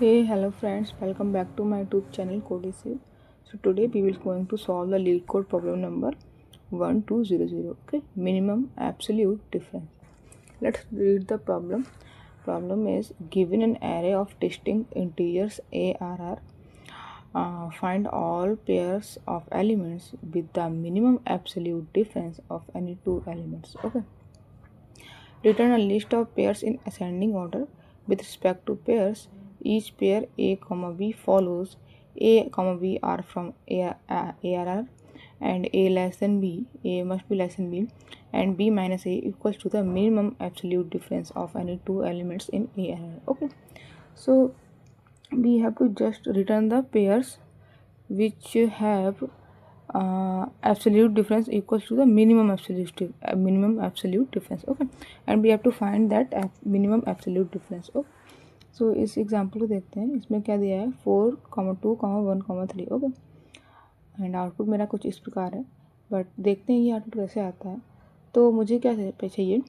Hey, hello friends, welcome back to my YouTube channel Codeceive. So today we will going to solve the lead code problem number 1200. Okay, minimum absolute difference. Let's read the problem. Problem is given an array of distinct integers ARR. Find all pairs of elements with the minimum absolute difference of any two elements. Okay. Return a list of pairs in ascending order with respect to pairs. Each pair A, B follows A, B are from ARR and A less than B, A must be less than B, and B minus A equals to the minimum absolute difference of any two elements in ARR. Okay, so we have to just return the pairs which have absolute difference equals to the minimum absolute difference. Okay, and we have to find that minimum absolute difference. Okay, so इस example को देखते हैं. इसमें क्या दिया है 4, 2, 1, 3. Okay, and output मेरा कुछ इस प्रकार है. बट देखते हैं ये आउटपुट कैसे आता है. तो मुझे क्या चाहिए,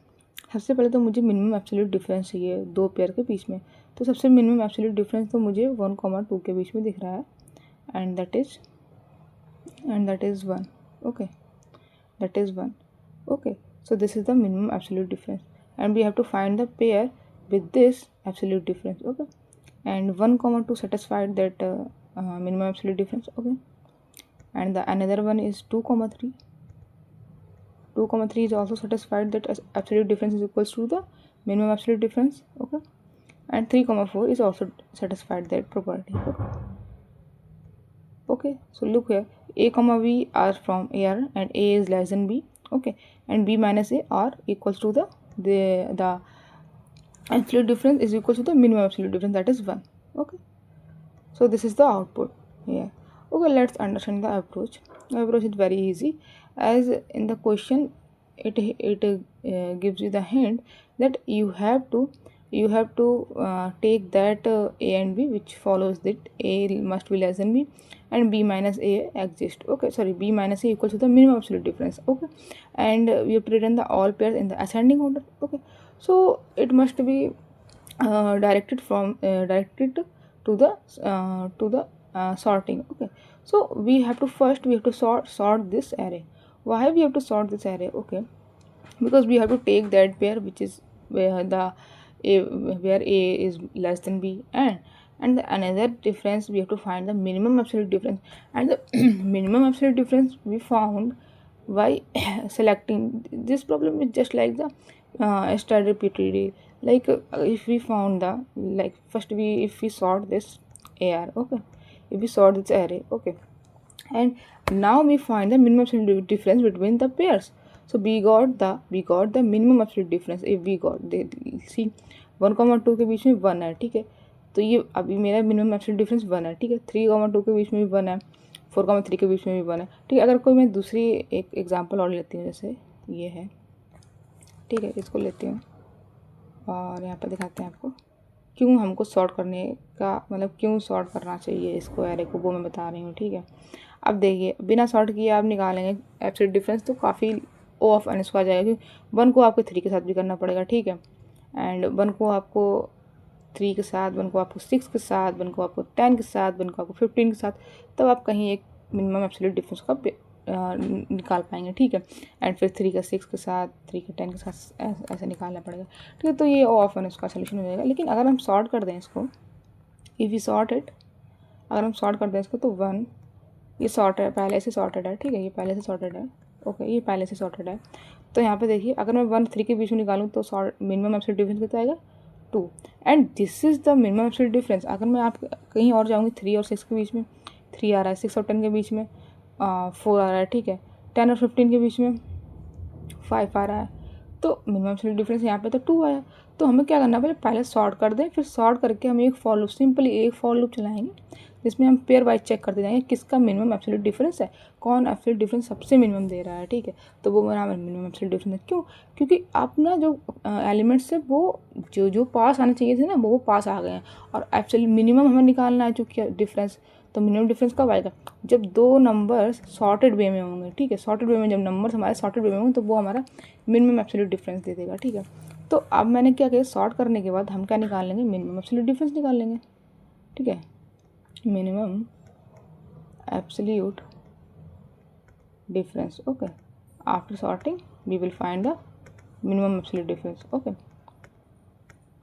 सबसे पहले तो मुझे मिनिमम एब्सोल्यूट डिफरेंस चाहिए दो पेयर के बीच में. तो सबसे मिनिमम एब्सोल्यूट डिफरेंस तो मुझे 1, 2 के बीच में दिख रहा है, and that is 1. okay, that is 1. okay, so this is the minimum absolute difference, and we have to find the pair with this absolute difference. Okay, and 1, 2 satisfied that minimum absolute difference. Okay, and the another one is 2, 3. 2, 3 is also satisfied that absolute difference is equals to the minimum absolute difference. Okay, and 3, 4 is also satisfied that property. Okay, so look here, A, B are from AR and A is less than B. Okay, and B minus A are equals to the absolute difference is equal to the minimum absolute difference, that is 1. Okay, so this is the output here. Okay, let's understand the approach. The approach is very easy, as in the question it gives you the hint that you have to take that A and B which follows that A must be less than B and B minus A exists. Okay, sorry, B minus A equals to the minimum absolute difference. Okay, and we have to return the all pairs in the ascending order. Okay, so it must be directed to the sorting. Okay, so we have to sort this array. Why we have to sort this array? Okay, because we have to take that pair which is where A is less than B, and the another difference we have to find the minimum absolute difference, and the minimum absolute difference we found by selecting. This problem is just like the star repeatedly. Like if we found the, like first if we sort this AR. Okay, if we sort this array. Okay, and now we find the minimum absolute difference between the pairs. So we got the minimum absolute difference. if we got the see 1, 2 के बीच में 1 है. ठीक है, तो ये अभी मेरा minimum absolute difference 1 है. ठीक है, 3, 2 के बीच में भी 1 है, 4, 3 के बीच में भी 1 है. ठीक है, अगर कोई मैं दूसरी एक एग्जांपल और लेती हूँ, जैसे ये है. ठीक है, इसको लेती हूँ और यहाँ पर दिखाते हैं आपको क्यों हमको सॉर्ट करने का, मतलब क्यों सॉर्ट करना चाहिए इसको एरे को, वो मैं बता रही हूँ. ठीक है, अब देखिए बिना सॉर्ट किए आप निकालेंगे एब्सोल्यूट डिफरेंस तो काफ़ी ओ ऑफ एन स्क्वायर जाएगा, क्योंकि 1 को आपको 3 के साथ भी करना पड़ेगा. ठीक है, एंड 1 को आपको 3 के साथ, 1 को आपको 6 के साथ, 1 को आपको 10 के साथ, 1 को आपको 15 के साथ, तब आप कहीं एक मिनिमम एब्सोल्यूट डिफरेंस का निकाल पाएंगे. ठीक है, एंड फिर 3 का 6 के साथ, 3 का 10 के साथ ऐसे निकालना पड़ेगा. ठीक है, तो ये ओ ऑफ एन इसका सोल्यूशन हो जाएगा. लेकिन अगर हम सॉर्ट कर दें इसको, इफ़ यू सॉर्ट इट, अगर हम सॉर्ट कर दें इसको, तो 1 ये सॉर्टेड है, पहले से सॉर्टेड है. ठीक है, ये पहले से सॉर्टेड है. ओके, ये पहले से सॉर्टेड है. तो यहाँ पे देखिए, अगर मैं 1, 3 के बीच में निकालूँ तो मिनिमम एब्सोल्यूट डिफरेंस कितना आएगा 2, and this is the minimum absolute difference. अगर मैं आप कहीं और जाऊँगी 3 और 6 के बीच में 3 आ रहा है, 6 और 10 के बीच में 4 आ रहा है. ठीक है, 10 और 15 के बीच में 5 आ रहा है, तो मिनिमम एब्सोल्यूट डिफरेंस यहाँ पे तो 2 आया. तो हमें क्या करना है, पहले सॉर्ट कर दें, फिर सॉर्ट करके हम एक फॉर लूप, सिंपली एक फॉर लूप चलाएंगे जिसमें हम पेयर वाइज चेक करते जाएंगे किसका मिनिमम एब्सोल्यूट डिफरेंस है, कौन एब्सोल्यूट डिफरेंस सबसे मिनिमम दे रहा है. ठीक है, तो वो मेरा मिनिमम एब्सोल्यूट डिफरेंस है. क्यों? क्योंकि अपना जो एलिमेंट्स है वो जो पास आने चाहिए थे ना, वो पास आ गए हैं, और एक्चुअली मिनिमम हमें निकालना है चूँकि डिफरेंस. तो मिनिमम डिफरेंस कब आएगा, जब दो नंबर्स सॉर्टेड वे में होंगे. ठीक है, सॉर्टेड वे में जब नंबर्स हमारे सॉर्टेड वे में होंगे तो वो हमारा मिनिमम एब्सोल्यूट डिफरेंस दे देगा. ठीक है, तो अब मैंने क्या किया, सॉर्ट करने के बाद हम क्या निकाल लेंगे, मिनिमम एब्सोल्यूट डिफरेंस निकाल लेंगे. ठीक है, minimum absolute difference. Okay, after sorting we will find the minimum absolute difference. Okay,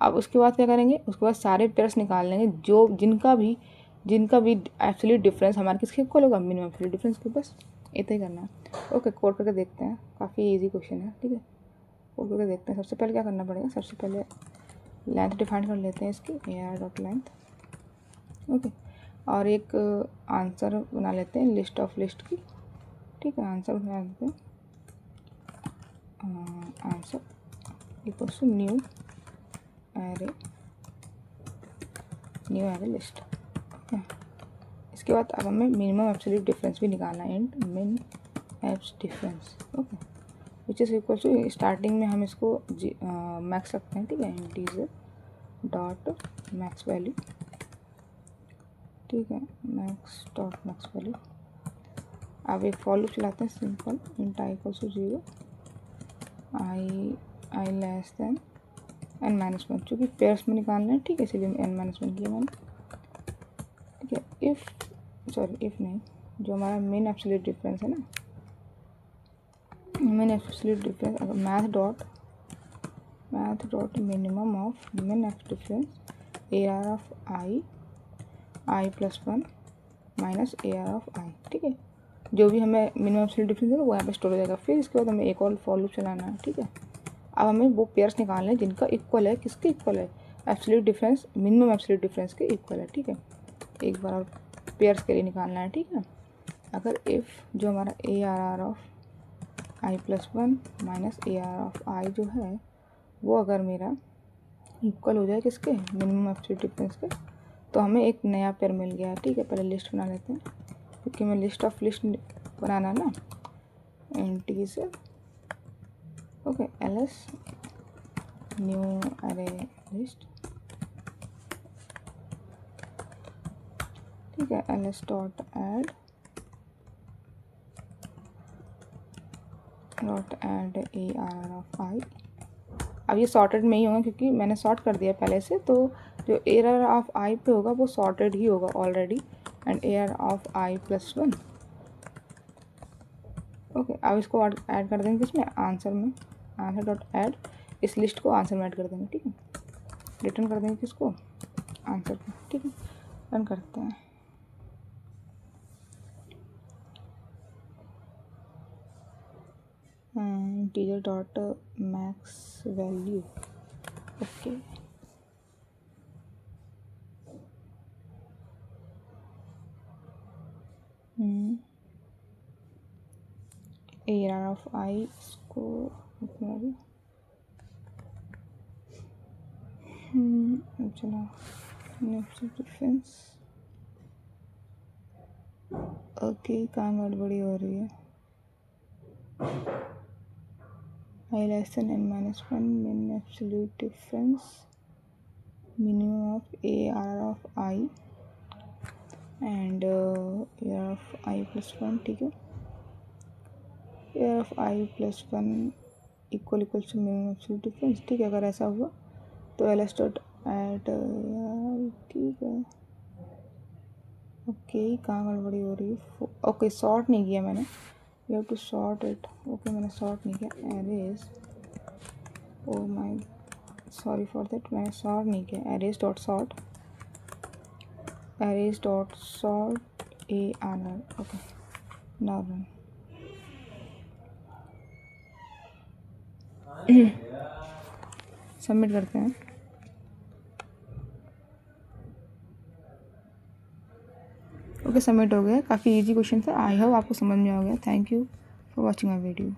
अब उसके बाद क्या करेंगे, उसके बाद सारे पेयर्स निकाल लेंगे जो जिनका भी एब्सोल्यूट डिफरेंस हमारे किसके इक्वल होगा, मिनिमम एब्सोल्यूट डिफरेंस के। बस इतना ही करना है। ओके, कोड करके देखते हैं, काफ़ी इजी क्वेश्चन है। ठीक है, कोड करके देखते हैं। सबसे पहले क्या करना पड़ेगा, सबसे पहले लेंथ डिफाइन कर लेते हैं इसकी, AR डॉट लेंथ। ओके, और एक आंसर बना लेते हैं लिस्ट ऑफ लिस्ट की। ठीक है, आंसर बना लेते हैं, answer equals to new array list. Okay, इसके बाद अब हमें मिनिमम एब्सोल्यूट डिफरेंस भी निकालना है, int min abs difference. Okay, which is equal to, starting में हम इसको मैक्स रखते हैं। ठीक है, इंटीजर डॉट मैक्स वैल्यू। ठीक है, मैक्स डॉट मैक्स वैल्यू। अब एक फॉर लूप चलाते हैं, simple int I equals to 0, I less than n-1, चूँकि पेयर्स में निकालना है। ठीक है, इसलिए n-1 किया मैंने। ठीक है, इफ़ नहीं, जो हमारा मेन एब्सोल्यूट डिफरेंस है ना, मेन एब्सोल्यूट डिफरेंस, अगर math dot minimum of min abs difference AR of I plus 1 minus AR of I. ठीक है, जो भी हमें मिनिमम एब्सोल्यूट डिफरेंस है वो यहाँ पे स्टोर हो जाएगा। फिर इसके बाद हमें एक और फॉर लूप चलाना है। ठीक है, अब हमें वो पेयर्स निकालने हैं जिनका इक्वल है, किसके इक्वल है, absolute difference, minimum absolute difference के इक्वल है। ठीक है, एक बार और पेयर्स के लिए निकालना है। ठीक है, अगर इफ़ जो हमारा AR of I plus 1 minus AR of I जो है वो अगर मेरा इक्वल हो जाए किसके, मिनिमम एब्सोल्यूट डिफरेंस के, तो हमें एक नया पेयर मिल गया है। ठीक है, पहले लिस्ट बना लेते हैं, क्योंकि हमें लिस्ट ऑफ लिस्ट बनाना ना, integer. Okay, ls new array list. ठीक है, ls dot add AR of I. अब ये सॉर्टेड में ही होगा क्योंकि मैंने सॉर्ट कर दिया पहले से, तो जो AR ऑफ आई पे होगा वो सॉर्टेड ही होगा already, and AR of I plus 1। Okay, अब इसको ऐड कर देंगे किसमें, आंसर में, आंसर डॉट ऐड, इस लिस्ट को आंसर में ऐड कर देंगे। ठीक है, रिटर्न कर देंगे किसको, आंसर को। ठीक है, रन करते हैं। Integer dot max value. Okay, AR of I इसको चलो डिफरेंस। ओके, कहाँ गड़बड़ी हो रही है, I less than n-1 min absolute difference minimum of AR of I and AR of I plus 1। ठीक है, AR of I plus 1 equal to minimum absolute difference. ठीक है, अगर ऐसा हुआ तो ls डॉट ऐड। ठीक है, ओके, कहाँ गड़बड़ी हो रही है, ओके, सॉर्ट नहीं किया मैंने, you have to sort it. Okay, मैंने सॉर्ट नहीं किया, arrays, oh my sorry for that, मैंने सॉर्ट नहीं किया, arrays dot sort, arrays dot sort AR। Okay, now run. Submit करते हैं। ओके, सबमिट हो गया। काफ़ी इजी क्वेश्चन था, आई होप आपको समझ में आ गया। Thank you for watching my video.